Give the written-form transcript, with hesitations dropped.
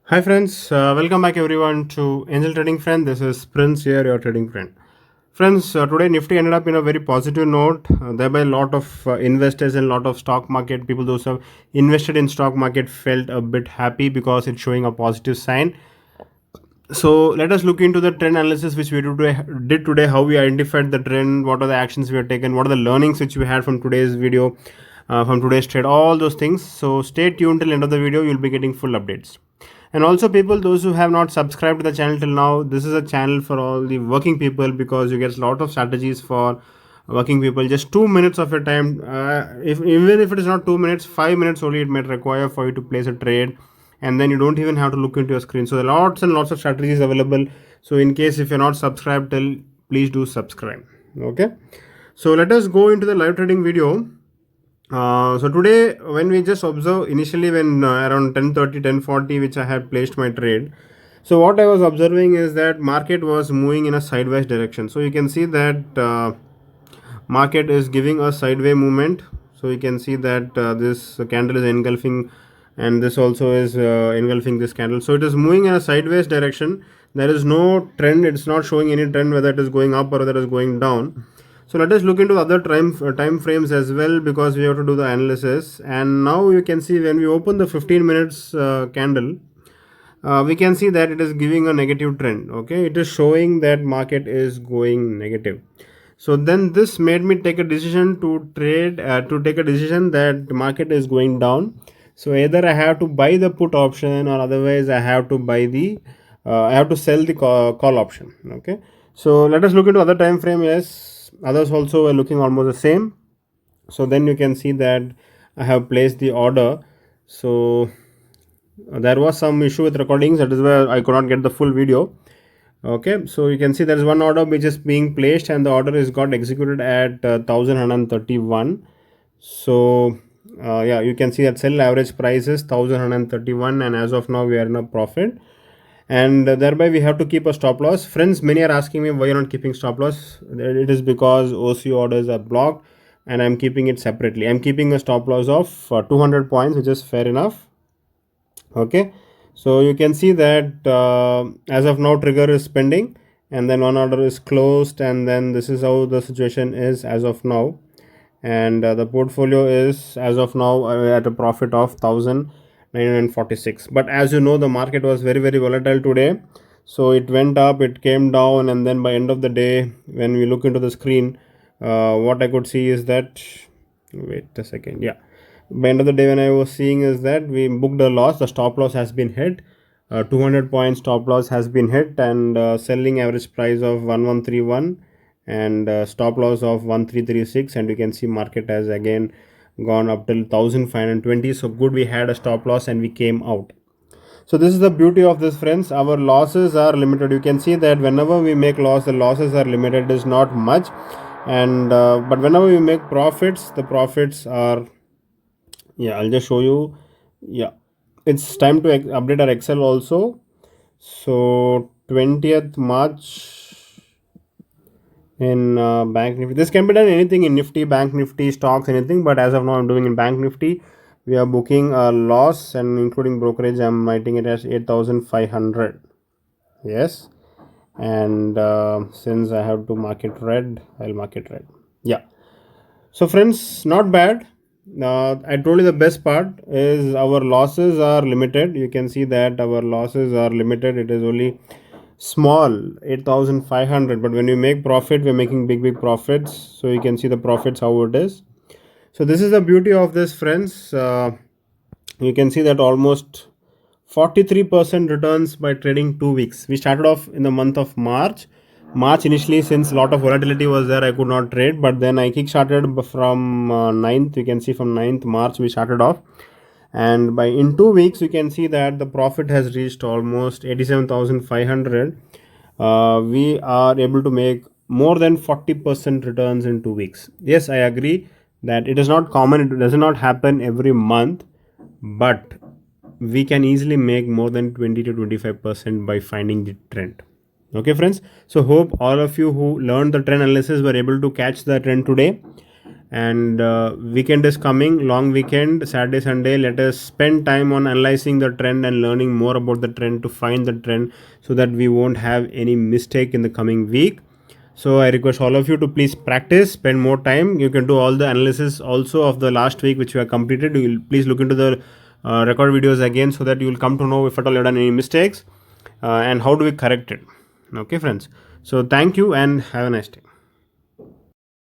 Hi friends, welcome back everyone to Angel Trading Friend. This is Prince here, your trading friend. Friends, today Nifty ended up in a very positive note. Thereby, a lot of investors and a lot of stock market people, those who have invested in stock market, felt a bit happy because it's showing a positive sign. So let us look into the trend analysis which we did today. How we identified the trend, what are the actions we have taken, what are the learnings which we had from today's video, from today's trade, all those things. So stay tuned till end of the video. You'll be getting full updates. And also, people, those who have not subscribed to the channel till now, this is a channel for all the working people because you get a lot of strategies for working people. Just 2 minutes of your time. If even if it is not 2 minutes, 5 minutes only it might require for you to place a trade, and then you don't even have to look into your screen. So there are lots and lots of strategies available. So in case if you're not subscribed till, please do subscribe. Okay. So let us go into the live trading video. So today when we just observe initially when around 10:30, 10:40, which I had placed my trade. So what I was observing is that market was moving in a sideways direction. So you can see that market is giving a sideway movement. So you can see that this candle is engulfing, and this also is engulfing this candle. So it is moving in a sideways direction. There is no trend. It's not showing any trend whether it is going up or whether it is going down. So let us look into other time frames as well, because we have to do the analysis. And now you can see when we open the 15 minutes candle, we can see that it is giving a negative trend. Okay, it is showing that market is going negative. So then this made me take a decision to trade, to take a decision that market is going down. So either I have to buy the put option, or otherwise I have to buy the I have to sell the call option. Okay, so let us look into other time frame. Yes, others also are looking almost the same. So then you can see that I have placed the order. So there was some issue with recordings, that is why I could not get the full video. Okay, so you can see there is one order which is being placed, and the order is got executed at 1131. So yeah, you can see that sell average price is 1131, and as of now we are in a profit, and thereby we have to keep a stop loss. Friends, many are asking me why you're not keeping stop loss. It is because OC orders are blocked, and I'm keeping it separately. I'm keeping a stop loss of 200 points, which is fair enough. Okay, so you can see that as of now trigger is pending, and then one order is closed, and then this is how the situation is as of now. And the portfolio is as of now at a profit of 1946. But as you know, the market was very volatile today. So it went up, it came down, and then by end of the day when we look into the screen, what I could see is that, wait a second, yeah, by end of the day when I was seeing is that we booked a loss. The stop loss has been hit, 200 point stop loss has been hit, and selling average price of 1131, and stop loss of 1336, and you can see market has again gone up till 1520. So good, we had a stop loss and we came out. So this is the beauty of this, friends. Our losses are limited. You can see that whenever we make loss, the losses are limited. It is not much, and but whenever we make profits, the profits are, yeah, I'll just show you. Yeah, it's time to update our Excel also. So 20th March in Bank Nifty. This can be done anything in Nifty, Bank Nifty, stocks, anything. But as of now, I'm doing in Bank Nifty. We are booking a loss, and including brokerage, I'm writing it as 8,500. Yes, and since I have to mark it red, I'll mark it red. Yeah. So friends, not bad. I told you the best part is our losses are limited. You can see that our losses are limited. It is only small, 8,500. But when we make profit, we're making big profits. So you can see the profits how it is. So this is the beauty of this, friends. You can see that almost 43% returns by trading 2 weeks. We started off in the month of March initially, since a lot of volatility was there, I could not trade, but then I kick started from 9th. You can see from 9th March we started off, and by in 2 weeks you can see that the profit has reached almost 87,500. We are able to make more than 40% returns in 2 weeks. Yes, I agree that it is not common, it does not happen every month, but we can easily make more than 20 to 25% by finding the trend. Okay, friends, so hope all of you who learned the trend analysis were able to catch the trend today. and weekend is coming, long weekend, Saturday Sunday. Let us spend time on analyzing the trend and learning more about the trend to find the trend, so that we won't have any mistake in the coming week. So I request all of you to please practice, spend more time. You can do all the analysis also of the last week which you have completed. You will please look into the record videos again, so that you will come to know if at all you have done any mistakes, and how do we correct it. Okay friends, so thank you and have a nice day.